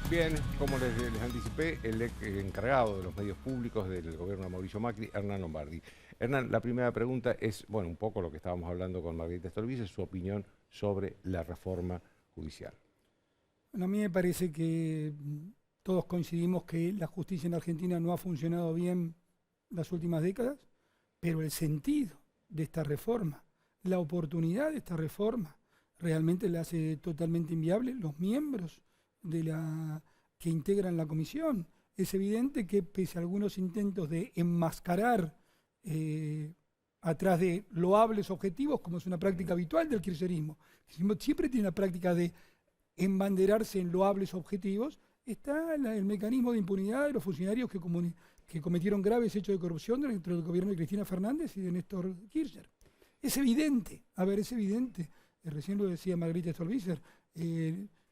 Bien, como les anticipé, el encargado de los medios públicos del gobierno de Mauricio Macri, Hernán Lombardi. Hernán, la primera pregunta es, bueno, un poco lo que estábamos hablando con Margarita Stolbizer, su opinión sobre la reforma judicial. Bueno, a mí me parece que todos coincidimos que la justicia en Argentina no ha funcionado bien las últimas décadas, pero el sentido de esta reforma, la oportunidad de esta reforma, realmente la hace totalmente inviable los miembros que integran la comisión. Es evidente que pese a algunos intentos de enmascarar atrás de loables objetivos, como es una práctica habitual del kirchnerismo, siempre tiene una práctica de embanderarse en loables objetivos, está el mecanismo de impunidad de los funcionarios que cometieron graves hechos de corrupción dentro del gobierno de Cristina Fernández y de Néstor Kirchner. Es evidente, es evidente, recién lo decía Margarita Stolbizer,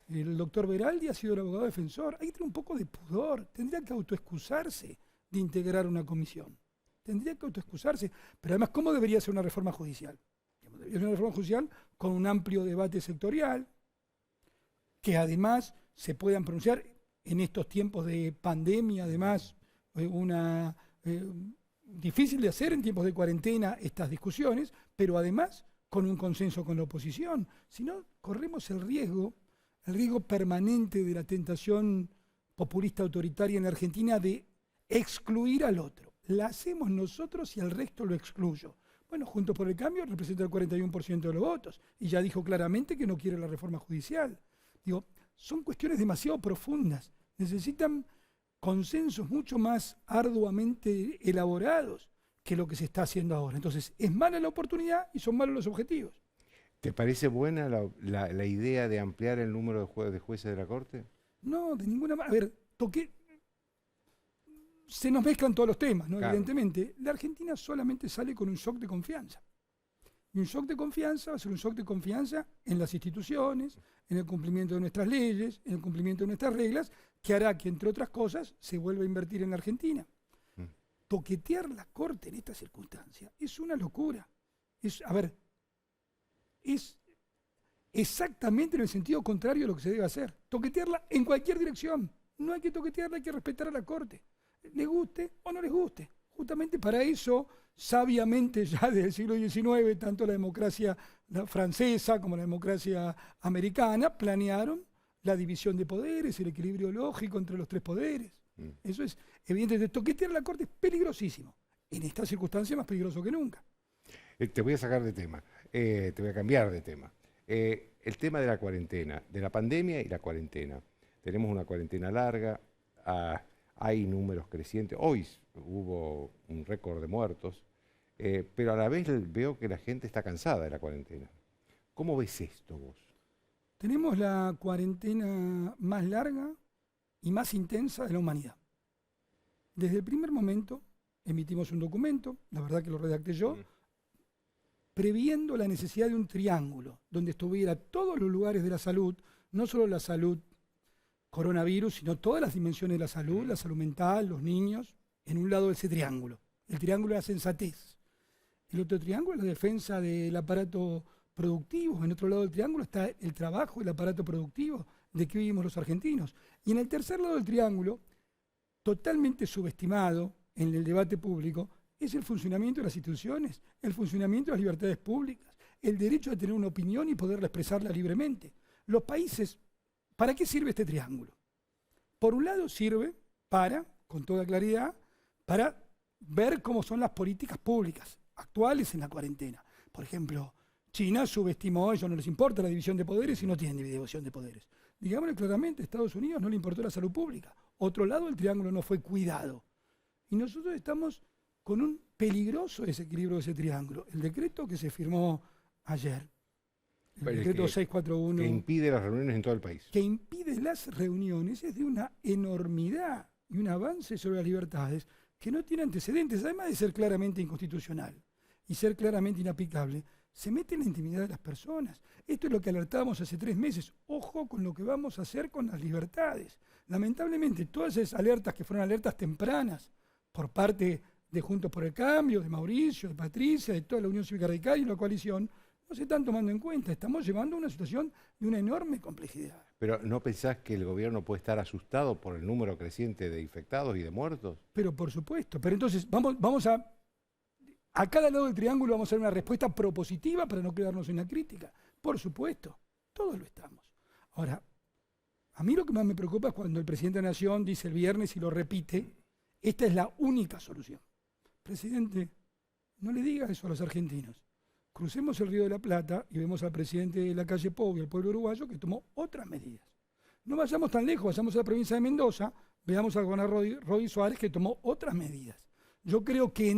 el doctor Veraldi ha sido el abogado defensor, hay que tener un poco de pudor, tendría que autoexcusarse de integrar una comisión, tendría que autoexcusarse, pero además, ¿cómo debería ser una reforma judicial? Debería ser una reforma judicial con un amplio debate sectorial, que además se puedan pronunciar en estos tiempos de pandemia, además, difícil de hacer en tiempos de cuarentena estas discusiones, pero además con un consenso con la oposición. Si no, corremos el riesgo permanente de la tentación populista autoritaria en Argentina de excluir al otro. La hacemos nosotros y al resto lo excluyo. Bueno, Juntos por el Cambio representa el 41% de los votos y ya dijo claramente que no quiere la reforma judicial. Digo, son cuestiones demasiado profundas, necesitan consensos mucho más arduamente elaborados que lo que se está haciendo ahora. Entonces, es mala la oportunidad y son malos los objetivos. ¿Te parece buena la idea de ampliar el número de jueces de la Corte? No, de ninguna manera. A ver, se nos mezclan todos los temas, ¿no? Claro. Evidentemente, la Argentina solamente sale con un shock de confianza. Y un shock de confianza va a ser un shock de confianza en las instituciones, en el cumplimiento de nuestras leyes, en el cumplimiento de nuestras reglas, que hará que, entre otras cosas, se vuelva a invertir en la Argentina. Toquetear la Corte en esta circunstancia es una locura. Es exactamente en el sentido contrario a lo que se debe hacer. Toquetearla en cualquier dirección. No hay que toquetearla, hay que respetar a la Corte. Les guste o no les guste. Justamente para eso, sabiamente ya desde el siglo XIX, tanto la democracia francesa como la democracia americana planearon la división de poderes, el equilibrio lógico entre los tres poderes. Eso es evidente. Toquetear la Corte es peligrosísimo. En esta circunstancia más peligroso que nunca. Te voy a sacar de tema, te voy a cambiar de tema. El tema de la cuarentena, de la pandemia y la cuarentena. Tenemos una cuarentena larga, hay números crecientes. Hoy hubo un récord de muertos, pero a la vez veo que la gente está cansada de la cuarentena. ¿Cómo ves esto vos? Tenemos la cuarentena más larga y más intensa de la humanidad. Desde el primer momento emitimos un documento, la verdad que lo redacté yo, previendo la necesidad de un triángulo, donde estuviera todos los lugares de la salud, no solo la salud coronavirus, sino todas las dimensiones de la salud mental, los niños, en un lado de ese triángulo. El triángulo de la sensatez. El otro triángulo es la defensa del aparato productivo. En otro lado del triángulo está el trabajo, el aparato productivo de que vivimos los argentinos. Y en el tercer lado del triángulo, totalmente subestimado en el debate público, es el funcionamiento de las instituciones, el funcionamiento de las libertades públicas, el derecho a tener una opinión y poderla expresarla libremente. Los países, ¿para qué sirve este triángulo? Por un lado sirve para, con toda claridad, para ver cómo son las políticas públicas actuales en la cuarentena. Por ejemplo, China subestimó, a ellos no les importa la división de poderes y no tienen división de poderes. Digámoslo claramente, a Estados Unidos no le importó la salud pública. Otro lado, el triángulo no fue cuidado. Y nosotros estamos con un peligroso desequilibrio de ese triángulo. El decreto que se firmó ayer, el decreto 641... Que impide las reuniones en todo el país. Que impide las reuniones es de una enormidad y un avance sobre las libertades que no tiene antecedentes, además de ser claramente inconstitucional y ser claramente inaplicable. Se mete en la intimidad de las personas. Esto es lo que alertábamos hace 3 meses. Ojo con lo que vamos a hacer con las libertades. Lamentablemente, todas esas alertas que fueron alertas tempranas por parte de Juntos por el Cambio, de Mauricio, de Patricia, de toda la Unión Cívica Radical y la coalición, no se están tomando en cuenta. Estamos llevando a una situación de una enorme complejidad. Pero ¿no pensás que el gobierno puede estar asustado por el número creciente de infectados y de muertos? Pero por supuesto. Pero entonces vamos a cada lado del triángulo vamos a hacer una respuesta propositiva para no quedarnos en la crítica. Por supuesto, todos lo estamos. Ahora, a mí lo que más me preocupa es cuando el presidente de la Nación dice el viernes y lo repite, esta es la única solución. Presidente, no le diga eso a los argentinos. Crucemos el Río de la Plata y vemos al presidente de la calle Pou y al pueblo uruguayo que tomó otras medidas. No vayamos tan lejos, vayamos a la provincia de Mendoza, veamos al gobernador Rodi Suárez que tomó otras medidas. Yo creo que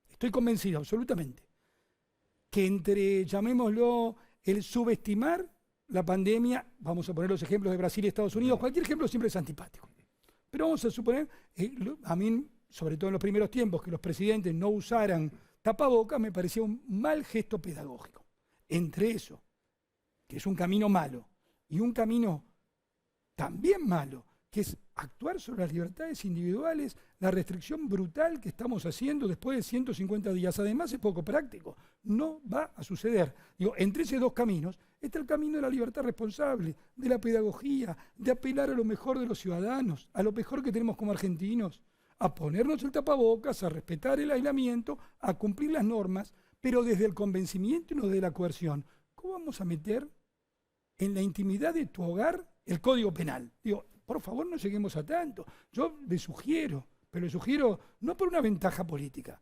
estoy convencido absolutamente, que entre, llamémoslo, el subestimar la pandemia, vamos a poner los ejemplos de Brasil y Estados Unidos, cualquier ejemplo siempre es antipático. Pero vamos a suponer, a mí, sobre todo en los primeros tiempos, que los presidentes no usaran tapabocas, me parecía un mal gesto pedagógico. Entre eso, que es un camino malo, y un camino también malo, que es actuar sobre las libertades individuales, la restricción brutal que estamos haciendo después de 150 días. Además es poco práctico, no va a suceder. Digo, entre esos dos caminos está el camino de la libertad responsable, de la pedagogía, de apelar a lo mejor de los ciudadanos, a lo mejor que tenemos como argentinos, a ponernos el tapabocas, a respetar el aislamiento, a cumplir las normas, pero desde el convencimiento y no de la coerción. ¿Cómo vamos a meter en la intimidad de tu hogar el Código Penal? Digo, por favor, no lleguemos a tanto. Yo le sugiero, pero le sugiero no por una ventaja política.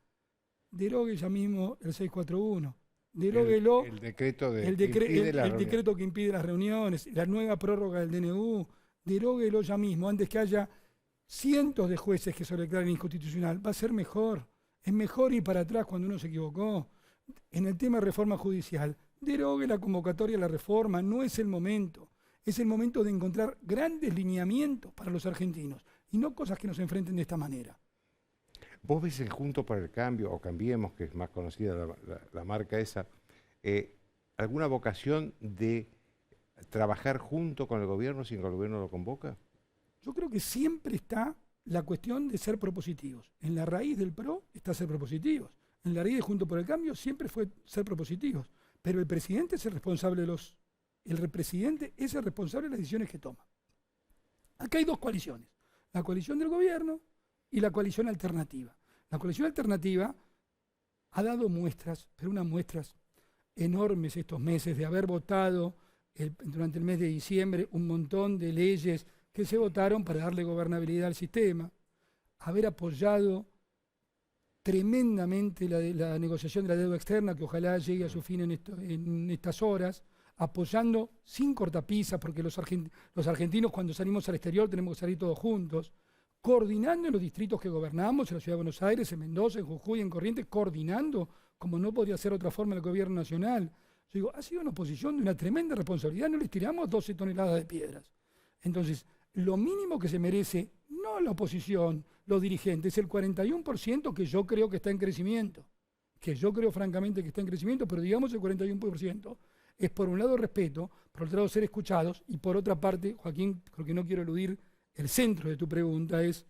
Derogue ya mismo el 641. Deróguelo. El decreto decreto que impide las reuniones, la nueva prórroga del DNU. Deróguelo ya mismo, antes que haya cientos de jueces que se lo declaren inconstitucional. Va a ser mejor. Es mejor ir para atrás cuando uno se equivocó. En el tema de reforma judicial, derogue la convocatoria a la reforma. No es el momento. Es el momento de encontrar grandes lineamientos para los argentinos y no cosas que nos enfrenten de esta manera. ¿Vos ves en Juntos por el Cambio, o Cambiemos, que es más conocida la marca esa, alguna vocación de trabajar junto con el gobierno si el gobierno lo convoca? Yo creo que siempre está la cuestión de ser propositivos. En la raíz del PRO está ser propositivos. En la raíz de Juntos por el Cambio siempre fue ser propositivos. Pero el presidente es el responsable de los... El presidente es el responsable de las decisiones que toma. Acá hay dos coaliciones. La coalición del gobierno y la coalición alternativa. La coalición alternativa ha dado muestras, pero unas muestras enormes estos meses de haber votado durante el mes de diciembre un montón de leyes que se votaron para darle gobernabilidad al sistema, haber apoyado tremendamente la negociación de la deuda externa, que ojalá llegue a su fin en estas horas, apoyando sin cortapisas, porque los argentinos cuando salimos al exterior tenemos que salir todos juntos, coordinando en los distritos que gobernamos, en la Ciudad de Buenos Aires, en Mendoza, en Jujuy, en Corrientes, coordinando, como no podría ser otra forma el gobierno nacional. Yo digo, ha sido una oposición de una tremenda responsabilidad, no les tiramos 12 toneladas de piedras. Entonces, lo mínimo que se merece, no la oposición, los dirigentes, es el 41% que yo creo que está en crecimiento, que yo creo francamente que está en crecimiento, pero digamos el 41%, es por un lado respeto, por otro lado ser escuchados, y por otra parte, Joaquín, porque no quiero eludir el centro de tu pregunta, es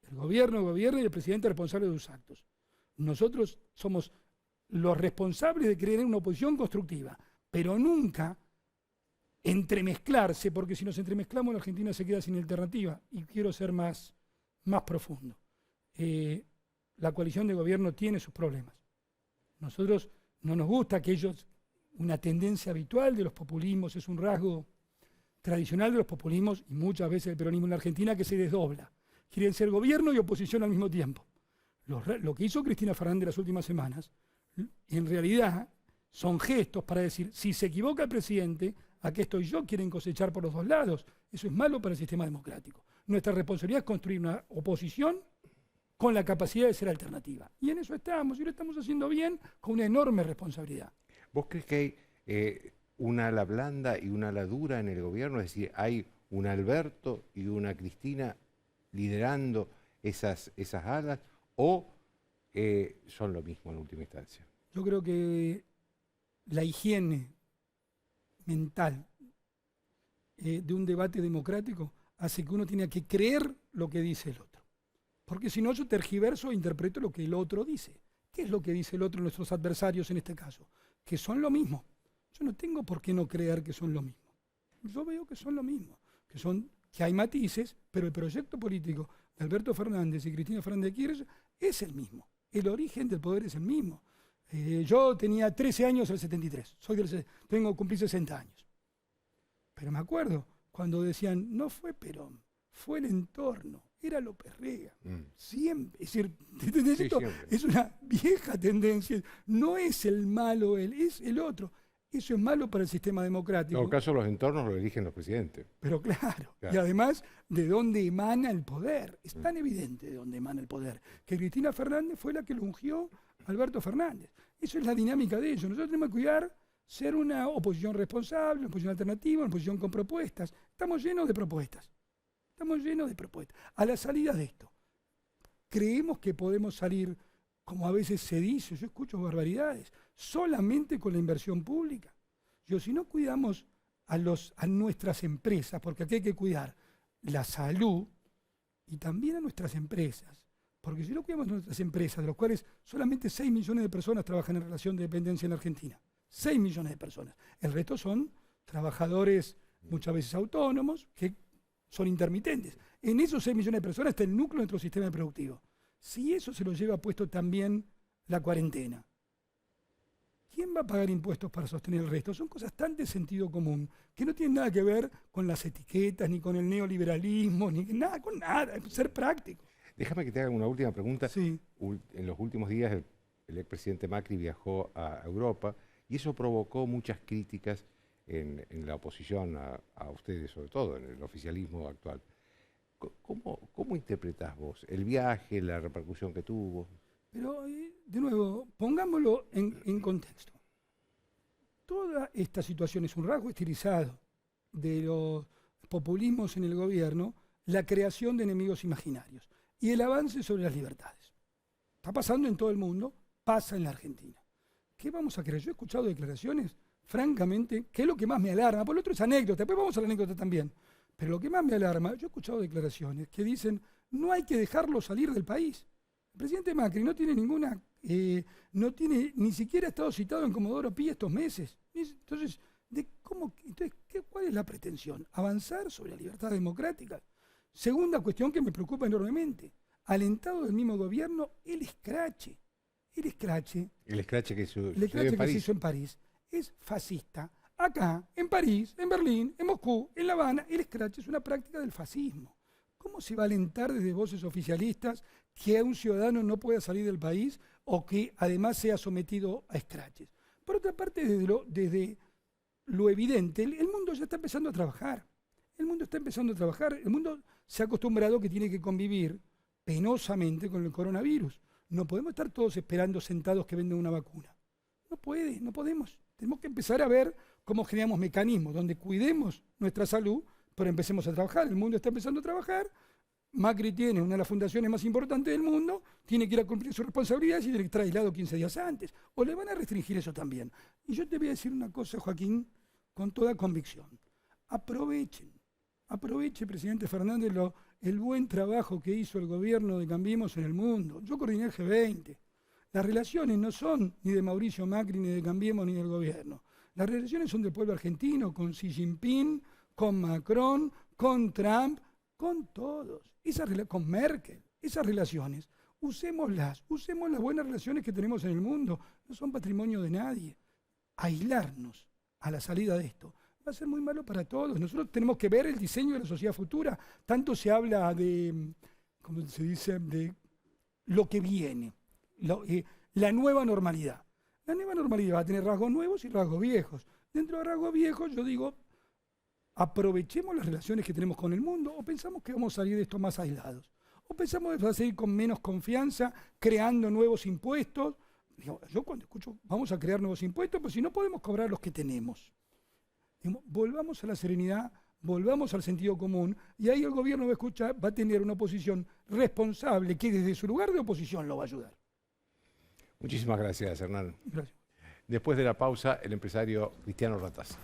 el gobierno gobierna y el presidente responsable de sus actos. Nosotros somos los responsables de creer en una oposición constructiva, pero nunca entremezclarse, porque si nos entremezclamos la Argentina se queda sin alternativa, y quiero ser más profundo. La coalición de gobierno tiene sus problemas. Nosotros no nos gusta que ellos, una tendencia habitual de los populismos, es un rasgo tradicional de los populismos y muchas veces el peronismo en la Argentina, que se desdobla. Quieren ser gobierno y oposición al mismo tiempo. Lo que hizo Cristina Fernández las últimas semanas, en realidad son gestos para decir, si se equivoca el presidente, aquí estoy yo, quieren cosechar por los dos lados. Eso es malo para el sistema democrático. Nuestra responsabilidad es construir una oposición con la capacidad de ser alternativa. Y en eso estamos, y lo estamos haciendo bien, con una enorme responsabilidad. ¿Vos crees que hay una ala blanda y una ala dura en el gobierno? Es decir, ¿hay un Alberto y una Cristina liderando esas alas? ¿O son lo mismo en última instancia? Yo creo que la higiene mental de un debate democrático hace que uno tenga que creer lo que dice el otro. Porque si no, yo tergiverso e interpreto lo que el otro dice. ¿Qué es lo que dice el otro, nuestros adversarios en este caso? que son lo mismo. Yo no tengo por qué no creer que son lo mismo. Yo veo que son lo mismo, que hay matices, pero el proyecto político de Alberto Fernández y Cristina Fernández de Kirchner es el mismo. El origen del poder es el mismo. Yo tenía 13 años en el 73, cumplí 60 años. Pero me acuerdo cuando decían, no fue Perón, fue el entorno, era López Rega. Siempre, es decir, es una vieja tendencia, no es el malo él, es el otro. Eso es malo para el sistema democrático. En todo caso, los entornos lo eligen los presidentes. Pero claro, y además, ¿de dónde emana el poder? Es tan evidente de dónde emana el poder, que Cristina Fernández fue la que lo ungió a Alberto Fernández. Eso es la dinámica de ellos. Nosotros tenemos que cuidar ser una oposición responsable, una oposición alternativa, una oposición con propuestas. Estamos llenos de propuestas. Estamos llenos de propuestas. A la salida de esto, creemos que podemos salir, como a veces se dice, yo escucho barbaridades, solamente con la inversión pública. Si no cuidamos a nuestras empresas, porque aquí hay que cuidar la salud y también a nuestras empresas, porque si no cuidamos a nuestras empresas, de los cuales solamente 6 millones de personas trabajan en relación de dependencia en Argentina, 6 millones de personas. El resto son trabajadores muchas veces autónomos, que son intermitentes. En esos 6 millones de personas está el núcleo de nuestro sistema productivo. Si eso se lo lleva puesto también la cuarentena, ¿quién va a pagar impuestos para sostener el resto? Son cosas tan de sentido común que no tienen nada que ver con las etiquetas, ni con el neoliberalismo, ni nada, con nada, es ser práctico. Déjame que te haga una última pregunta. Sí. En los últimos días el expresidente Macri viajó a Europa y eso provocó muchas críticas en la oposición a ustedes, sobre todo en el oficialismo actual. ¿Cómo interpretás vos el viaje, la repercusión que tuvo? Pero, de nuevo, pongámoslo en contexto. Toda esta situación es un rasgo estilizado de los populismos en el gobierno, la creación de enemigos imaginarios y el avance sobre las libertades. Está pasando en todo el mundo, pasa en la Argentina. ¿Qué vamos a creer? Yo he escuchado declaraciones, francamente, que es lo que más me alarma. Por lo otro es anécdota, después vamos a la anécdota también. Pero lo que más me alarma, yo he escuchado declaraciones que dicen, no hay que dejarlo salir del país. El presidente Macri no tiene ni siquiera estado citado en Comodoro Pi estos meses. Entonces, ¿cuál es la pretensión? ¿Avanzar sobre la libertad democrática? Segunda cuestión que me preocupa enormemente, alentado del mismo gobierno, el escrache. El escrache que se hizo en París es fascista. Acá, en París, en Berlín, en Moscú, en La Habana, el escrache es una práctica del fascismo. ¿Cómo se va a alentar desde voces oficialistas que un ciudadano no pueda salir del país o que además sea sometido a escraches? Por otra parte, desde lo evidente, el mundo ya está empezando a trabajar. El mundo se ha acostumbrado que tiene que convivir penosamente con el coronavirus. No podemos estar todos esperando sentados que vendan una vacuna. No podemos. Tenemos que empezar a ver cómo generamos mecanismos donde cuidemos nuestra salud, pero empecemos a trabajar. El mundo está empezando a trabajar. Macri tiene una de las fundaciones más importantes del mundo, tiene que ir a cumplir sus responsabilidades y tiene que estar aislado 15 días antes. O le van a restringir eso también. Y yo te voy a decir una cosa, Joaquín, con toda convicción. Aproveche, presidente Fernández, el buen trabajo que hizo el gobierno de Cambiemos en el mundo. Yo coordiné el G20. Las relaciones no son ni de Mauricio Macri, ni de Cambiemos, ni del gobierno. Las relaciones son del pueblo argentino, con Xi Jinping, con Macron, con Trump, con todos. Con Merkel. Esas relaciones, usemos las buenas relaciones que tenemos en el mundo. No son patrimonio de nadie. Aislarnos a la salida de esto va a ser muy malo para todos. Nosotros tenemos que ver el diseño de la sociedad futura. Tanto se habla de, ¿cómo se dice?, de lo que viene, la nueva normalidad. La nueva normalidad va a tener rasgos nuevos y rasgos viejos. Dentro de rasgos viejos, yo digo, aprovechemos las relaciones que tenemos con el mundo, o pensamos que vamos a salir de esto más aislados, o pensamos que vamos a salir con menos confianza, creando nuevos impuestos. Yo cuando escucho, vamos a crear nuevos impuestos, pues si no podemos cobrar los que tenemos. Volvamos a la serenidad, volvamos al sentido común, y ahí el gobierno va a tener una oposición responsable que desde su lugar de oposición lo va a ayudar. Muchísimas gracias, Hernán. Gracias. Después de la pausa, el empresario Cristiano Ratazzi.